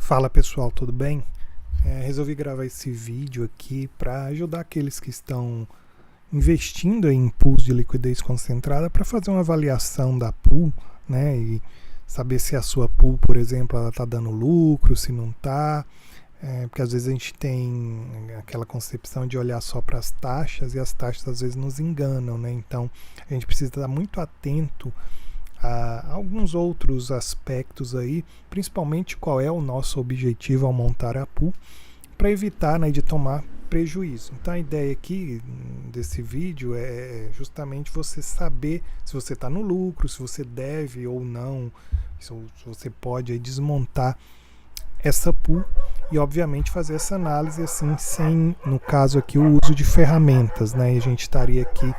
Fala pessoal, tudo bem? Resolvi gravar esse vídeo aqui para ajudar aqueles que estão investindo em pools de liquidez concentrada para fazer uma avaliação da pool, né? E saber se a sua pool, por exemplo, ela está dando lucro, se não está. Porque às vezes a gente tem aquela concepção de olhar só para as taxas e as taxas às vezes nos enganam, né? Então a gente precisa estar muito atento a alguns outros aspectos aí, principalmente qual é o nosso objetivo ao montar a pool, para evitar, né, de tomar prejuízo. Então a ideia aqui desse vídeo é justamente você saber se você está no lucro, se você deve ou não, se você pode aí desmontar essa pool e obviamente fazer essa análise assim, sem, no caso aqui, o uso de ferramentas, né? E a gente estaria aqui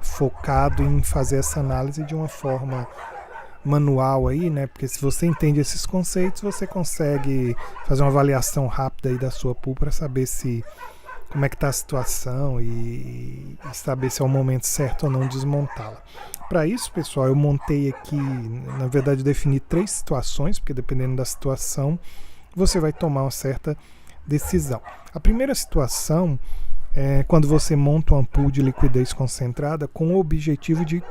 focado em fazer essa análise de uma forma manual aí, né? Porque se você entende esses conceitos, você consegue fazer uma avaliação rápida aí da sua pool para saber como é que está a situação e saber se é o momento certo ou não desmontá-la. Para isso, pessoal, eu montei aqui, na verdade, defini 3 situações, porque dependendo da situação, você vai tomar uma certa decisão. A primeira situação é quando você monta uma pool de liquidez concentrada com o objetivo de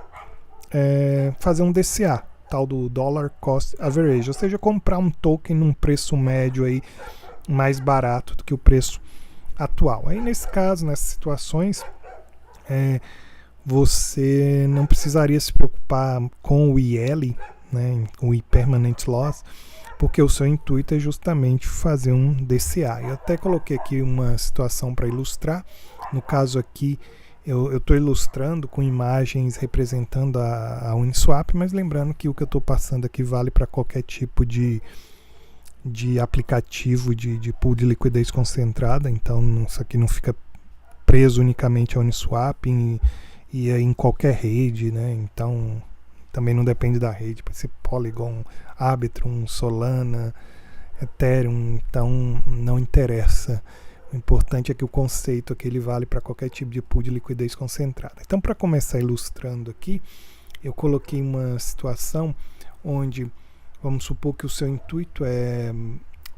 fazer um DCA, tal do Dollar Cost Average, ou seja, comprar um token num preço médio aí mais barato do que o preço atual. Aí nesse caso, nessas situações, você não precisaria se preocupar com o IL, né, o Impermanent Loss, porque o seu intuito é justamente fazer um DCA. Eu até coloquei aqui uma situação para ilustrar. No caso aqui, eu estou ilustrando com imagens representando a Uniswap, mas lembrando que o que eu estou passando aqui vale para qualquer tipo de aplicativo de pool de liquidez concentrada. Então isso aqui não fica preso unicamente a Uniswap e em qualquer rede, né? Então também não depende da rede, pode ser Polygon, Arbitrum, Solana, Ethereum, então não interessa. O importante é que o conceito aqui ele vale para qualquer tipo de pool de liquidez concentrada. Então, para começar ilustrando aqui, eu coloquei uma situação onde, vamos supor que o seu intuito é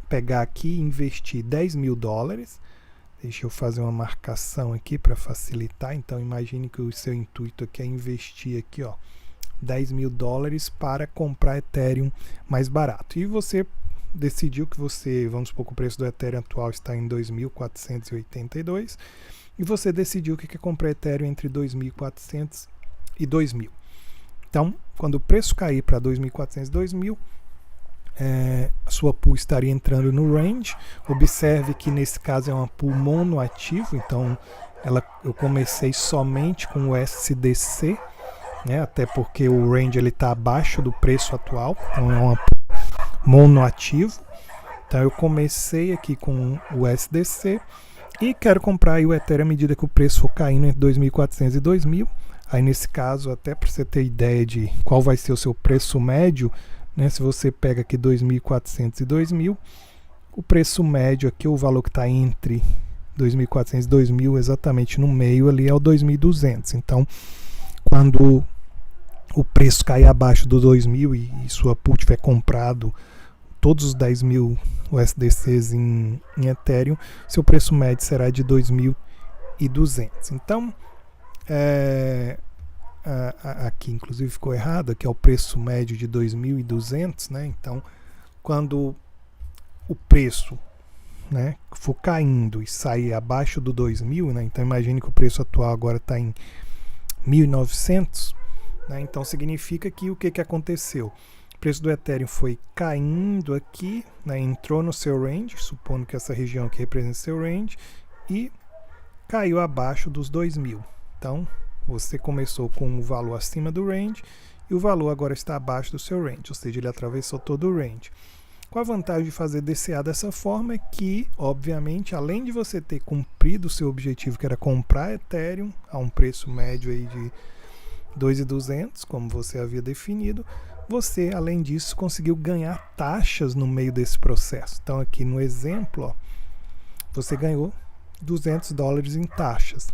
pegar aqui e investir $10.000. Deixa eu fazer uma marcação aqui para facilitar. Então, imagine que o seu intuito aqui é investir aqui, ó, $10.000 para comprar Ethereum mais barato. E você decidiu que vamos supor que o preço do Ethereum atual está em 2.482 e você decidiu que quer comprar Ethereum entre 2.400 e 2.000. Então, quando o preço cair para 2.400 e 2.000, a sua pool estaria entrando no range. Observe que nesse caso é uma pool monoativo, então eu comecei somente com o SDC, né, até porque o range está abaixo do preço atual, então é uma monoativo. Então eu comecei aqui com o SDC e quero comprar aí o Ethereum à medida que o preço for caindo entre 2.400 e 2.000. Aí nesse caso, até para você ter ideia de qual vai ser o seu preço médio, né, se você pega aqui 2.400 e 2.000, o preço médio aqui, o valor que está entre 2.400 e 2.000, exatamente no meio ali, é o 2.200. Então, quando o preço cair abaixo do 2.000 e sua pool tiver comprado todos os 10.000 USDCs em Ethereum, seu preço médio será de 2.200. Então, aqui inclusive ficou errado, aqui é o preço médio de 2.200, né? Então, quando o preço, né, for caindo e sair abaixo do 2.000, né? Então imagine que o preço atual agora está em 1.900, né? Então significa que o que aconteceu? O preço do Ethereum foi caindo aqui, né? Entrou no seu range, supondo que essa região aqui representa seu range, e caiu abaixo dos 2.000. Então você começou com um valor acima do range e o valor agora está abaixo do seu range, ou seja, ele atravessou todo o range. Qual a vantagem de fazer DCA dessa forma? É que, obviamente, além de você ter cumprido o seu objetivo, que era comprar Ethereum a um preço médio aí de 2.200, como você havia definido, você, além disso, conseguiu ganhar taxas no meio desse processo. Então, aqui no exemplo, ó, você ganhou $200 em taxas.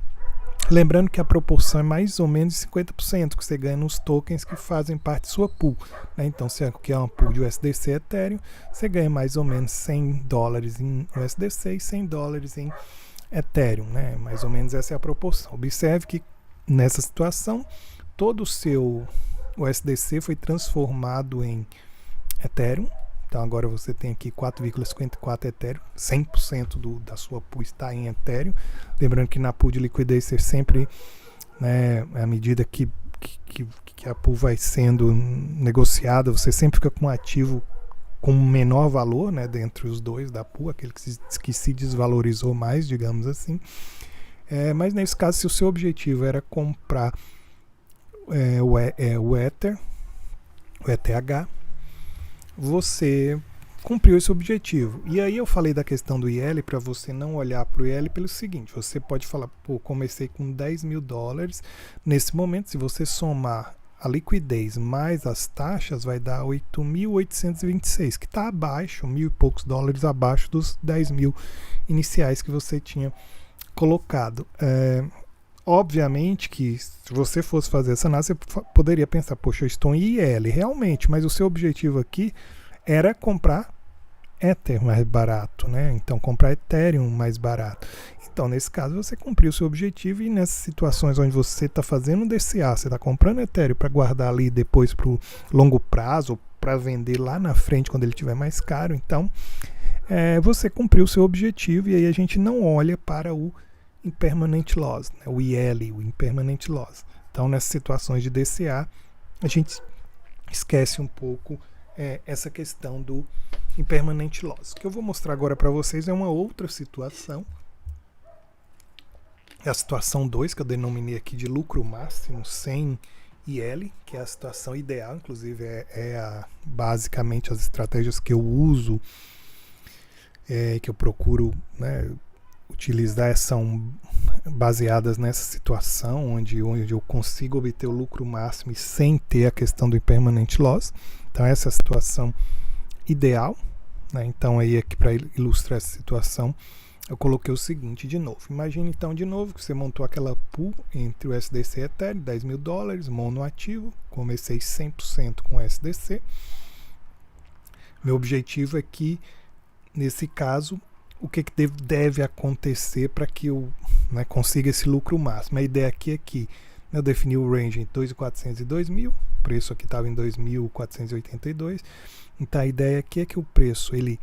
Lembrando que a proporção é mais ou menos de 50% que você ganha nos tokens que fazem parte de sua pool, né? Então, se é uma pool de USDC Ethereum, você ganha mais ou menos $100 em USDC e $100 em Ethereum, né? Mais ou menos essa é a proporção. Observe que nessa situação, todo o seu USDC foi transformado em Ethereum. Então agora você tem aqui 4,54 Ethereum, 100% da sua pool está em Ethereum. Lembrando que na pool de liquidez você sempre, né, à medida que a pool vai sendo negociada, você sempre fica com um ativo com menor valor, né, dentre os dois da pool, aquele que se desvalorizou mais, digamos assim. Mas nesse caso, se o seu objetivo era comprar o Ether, o ETH, você cumpriu esse objetivo. E aí eu falei da questão do IL para você não olhar para o IL pelo seguinte: você pode falar, pô, comecei com $10 mil. Nesse momento, se você somar a liquidez mais as taxas, vai dar 8.826, que está abaixo, $1.000 e poucos abaixo dos 10 mil iniciais que você tinha colocado. Obviamente que se você fosse fazer essa análise, você poderia pensar, poxa, eu estou em IL, realmente, mas o seu objetivo aqui era comprar Ether mais barato, né? Então comprar Ethereum mais barato. Então nesse caso você cumpriu o seu objetivo, e nessas situações onde você está fazendo DCA, você está comprando Ethereum para guardar ali depois para o longo prazo, ou para vender lá na frente quando ele estiver mais caro, então você cumpriu o seu objetivo, e aí a gente não olha para o Impermanent Loss, né? O IL, o Impermanent Loss. Então nessas situações de DCA a gente esquece um pouco essa questão do Impermanent Loss. O que eu vou mostrar agora para vocês é uma outra situação. É a situação 2, que eu denominei aqui de lucro máximo sem IL, que é a situação ideal, inclusive basicamente as estratégias que eu uso, que eu procuro, né, utilizar, são baseadas nessa situação onde eu consigo obter o lucro máximo e sem ter a questão do Impermanent Loss. Então essa é a situação ideal, né? Então aí aqui para ilustrar essa situação eu coloquei o seguinte de novo. Imagine então de novo que você montou aquela pool entre o SDC e Ethereum, $10 mil, monoativo, comecei 100% com o SDC. Meu objetivo é que, nesse caso, o que deve acontecer para que eu, né, consiga esse lucro máximo. A ideia aqui é que eu defini o range em 2.400 e 2.000, o preço aqui estava em 2.482, então a ideia aqui é que o preço ele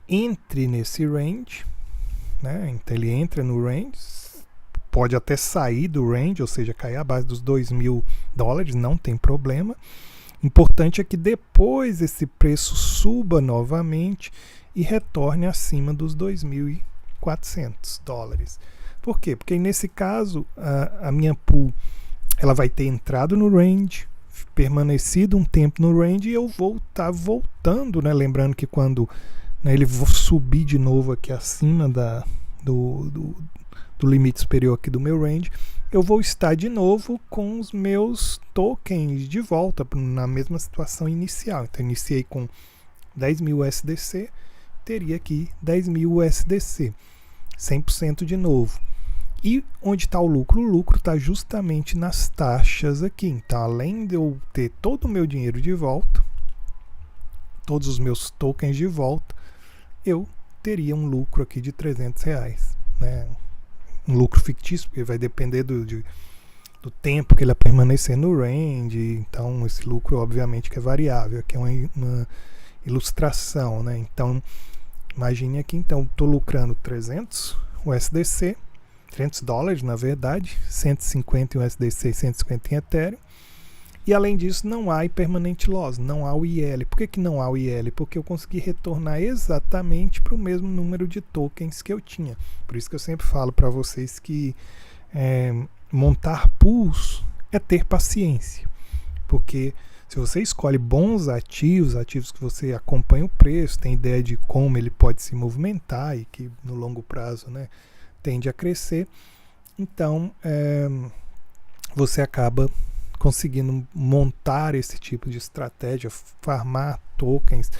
entre nesse range, né? Então ele entra no range, pode até sair do range, ou seja, cair abaixo dos $2 mil, não tem problema. Importante é que depois esse preço suba novamente e retorne acima dos $2.400. Por quê? Porque nesse caso a minha pool ela vai ter entrado no range, permanecido um tempo no range, e eu vou estar voltando, né? Lembrando que quando, né, ele subir de novo aqui acima do limite superior aqui do meu range, eu vou estar de novo com os meus tokens de volta na mesma situação inicial. Então iniciei com 10 mil USDC, teria aqui 10 mil USDC, 100% de novo. E onde está o lucro? O lucro está justamente nas taxas aqui. Então, além de eu ter todo o meu dinheiro de volta, todos os meus tokens de volta, eu teria um lucro aqui de R$300, né? Um lucro fictício, porque vai depender do tempo que ele vai permanecer no range. Então, esse lucro, obviamente, que é variável. Aqui é uma ilustração, né? Então, imagine aqui, então, estou lucrando 300 USDC, $300 na verdade, 150 em USDC e 150 em Ethereum. E além disso, não há Impermanent Loss, não há o IL. Por que não há o IL? Porque eu consegui retornar exatamente para o mesmo número de tokens que eu tinha. Por isso que eu sempre falo para vocês que montar pools é ter paciência. Porque se você escolhe bons ativos que você acompanha o preço, tem ideia de como ele pode se movimentar e que no longo prazo, né, tende a crescer, então você acaba conseguindo montar esse tipo de estratégia, farmar tokens,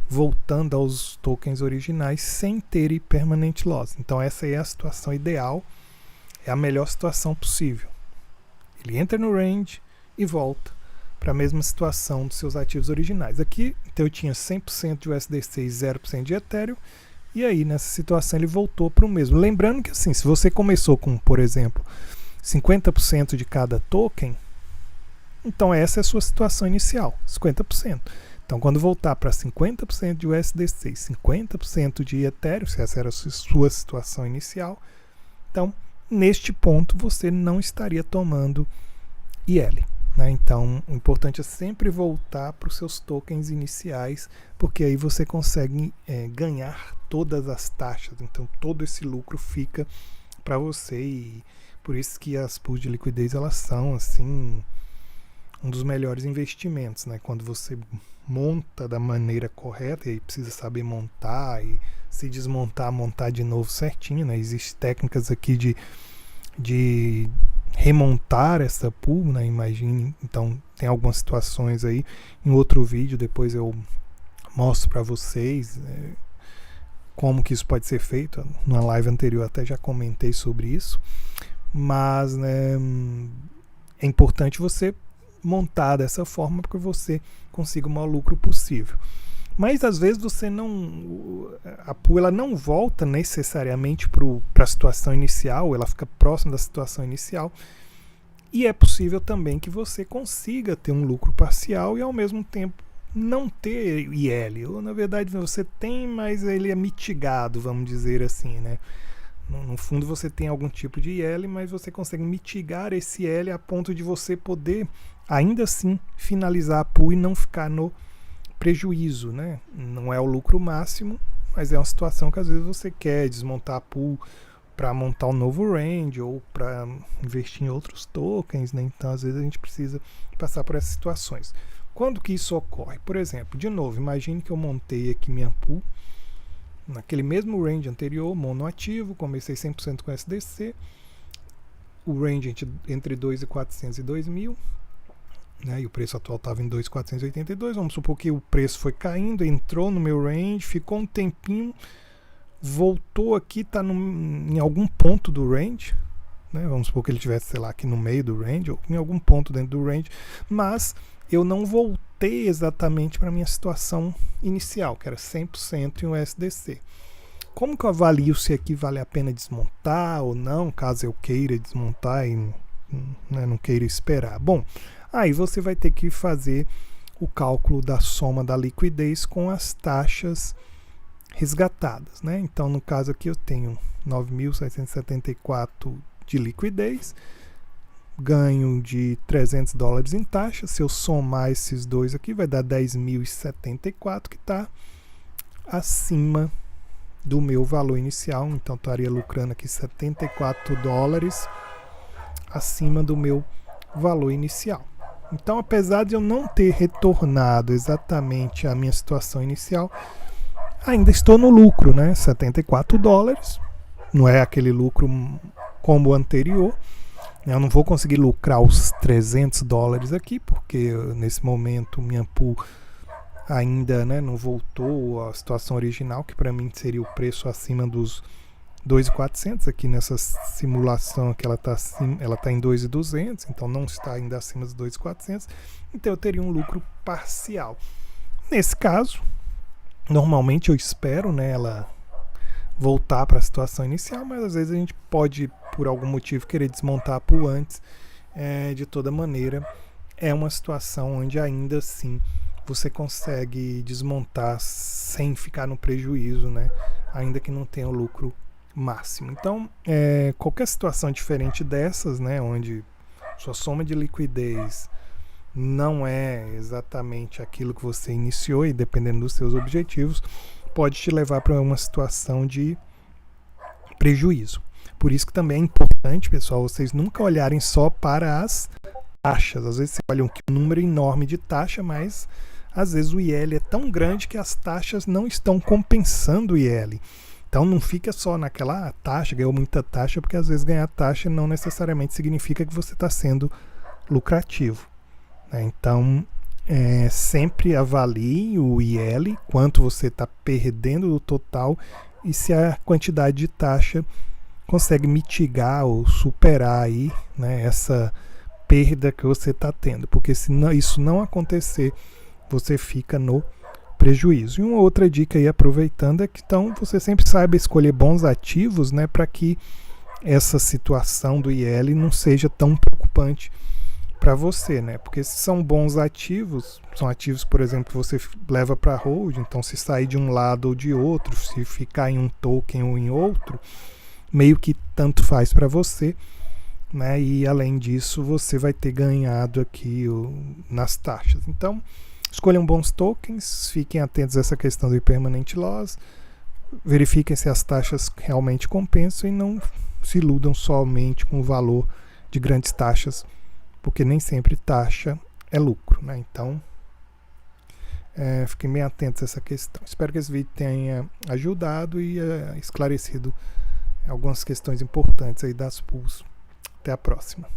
voltando aos tokens originais sem ter Impermanent Loss. Então essa é a situação ideal. é a melhor situação possível. Ele entra no range e volta para a mesma situação dos seus ativos originais. Aqui, então, eu tinha 100% de USDC e 0% de Ethereum, e aí nessa situação ele voltou para o mesmo. Lembrando que assim, se você começou com, por exemplo, 50% de cada token, então essa é a sua situação inicial, 50%. Então quando voltar para 50% de USDC e 50% de Ethereum, se essa era a sua situação inicial, então neste ponto você não estaria tomando IL. Né? Então o importante é sempre voltar para os seus tokens iniciais, porque aí você consegue ganhar todas as taxas, então todo esse lucro fica para você, e por isso que as pools de liquidez elas são assim um dos melhores investimentos, né? Quando você monta da maneira correta, e aí precisa saber montar e se desmontar, montar de novo certinho, né? Existem técnicas aqui de remontar essa pool, né? Imagine, então tem algumas situações aí, em outro vídeo depois eu mostro para vocês como que isso pode ser feito. Na live anterior até já comentei sobre isso, mas né, é importante você montar dessa forma para que você consiga o maior lucro possível. Mas às vezes você não, a pool ela não volta necessariamente para a situação inicial, ela fica próxima da situação inicial, e é possível também que você consiga ter um lucro parcial e ao mesmo tempo não ter IL, ou na verdade você tem, mas ele é mitigado, vamos dizer assim, né? No fundo você tem algum tipo de IL, mas você consegue mitigar esse IL a ponto de você poder ainda assim finalizar a pool e não ficar no prejuízo, né? Não é o lucro máximo, mas é uma situação que às vezes você quer desmontar a pool para montar um novo range ou para investir em outros tokens, né? Então às vezes a gente precisa passar por essas situações. Quando que isso ocorre? Por exemplo, de novo, imagine que eu montei aqui minha pool naquele mesmo range anterior, monoativo, comecei 100% com SDC, o range entre 2.400 e 2.000, né, e o preço atual estava em 2.482, vamos supor que o preço foi caindo, entrou no meu range, ficou um tempinho, voltou aqui, está em algum ponto do range, né, vamos supor que ele estivesse, sei lá, aqui no meio do range, ou em algum ponto dentro do range, mas eu não voltei exatamente para a minha situação inicial, que era 100% em USDC. Como que eu avalio se aqui vale a pena desmontar ou não, caso eu queira desmontar e né, não queira esperar? Bom, aí você vai ter que fazer o cálculo da soma da liquidez com as taxas resgatadas, né? Então, no caso aqui eu tenho 9.774 de liquidez, ganho de $300 em taxa. Se eu somar esses dois aqui, vai dar 10.074, que está acima do meu valor inicial. Então, estaria lucrando aqui $74 acima do meu valor inicial. Então, apesar de eu não ter retornado exatamente à minha situação inicial, ainda estou no lucro, né? $74. Não é aquele lucro como o anterior. Eu não vou conseguir lucrar os $300 aqui, porque nesse momento minha pool ainda né, não voltou à situação original, que para mim seria o preço acima dos 2.400. Aqui nessa simulação que ela está em 2.200, então não está ainda acima dos 2.400, então eu teria um lucro parcial. Nesse caso, normalmente eu espero né, ela voltar para a situação inicial, mas às vezes a gente pode, por algum motivo, querer desmontar a pool antes. De toda maneira, é uma situação onde ainda assim você consegue desmontar sem ficar no prejuízo, né? Ainda que não tenha o lucro máximo. Então, qualquer situação diferente dessas, né, onde sua soma de liquidez não é exatamente aquilo que você iniciou, e dependendo dos seus objetivos, pode te levar para uma situação de prejuízo. Por isso que também é importante, pessoal, vocês nunca olharem só para as taxas. Às vezes você olha um número enorme de taxa, mas às vezes o IL é tão grande que as taxas não estão compensando o IL. Então não fica só naquela taxa, ganhou muita taxa, porque às vezes ganhar taxa não necessariamente significa que você está sendo lucrativo. Né? Então sempre avalie o IL, quanto você está perdendo do total, e se a quantidade de taxa consegue mitigar ou superar aí, né, essa perda que você está tendo, porque se não, isso não acontecer, você fica no prejuízo. E uma outra dica aí, aproveitando, é que então você sempre saiba escolher bons ativos, né, para que essa situação do IL não seja tão preocupante para você, né? Porque se são bons ativos, são ativos, por exemplo, que você leva para hold, então se sair de um lado ou de outro, se ficar em um token ou em outro, meio que tanto faz para você, né? E além disso, você vai ter ganhado aqui nas taxas. Então, escolham bons tokens, fiquem atentos a essa questão do impermanent loss, verifiquem se as taxas realmente compensam e não se iludam somente com o valor de grandes taxas, porque nem sempre taxa é lucro, né? Então, fiquem bem atentos a essa questão. Espero que esse vídeo tenha ajudado e esclarecido algumas questões importantes aí das pools. Até a próxima.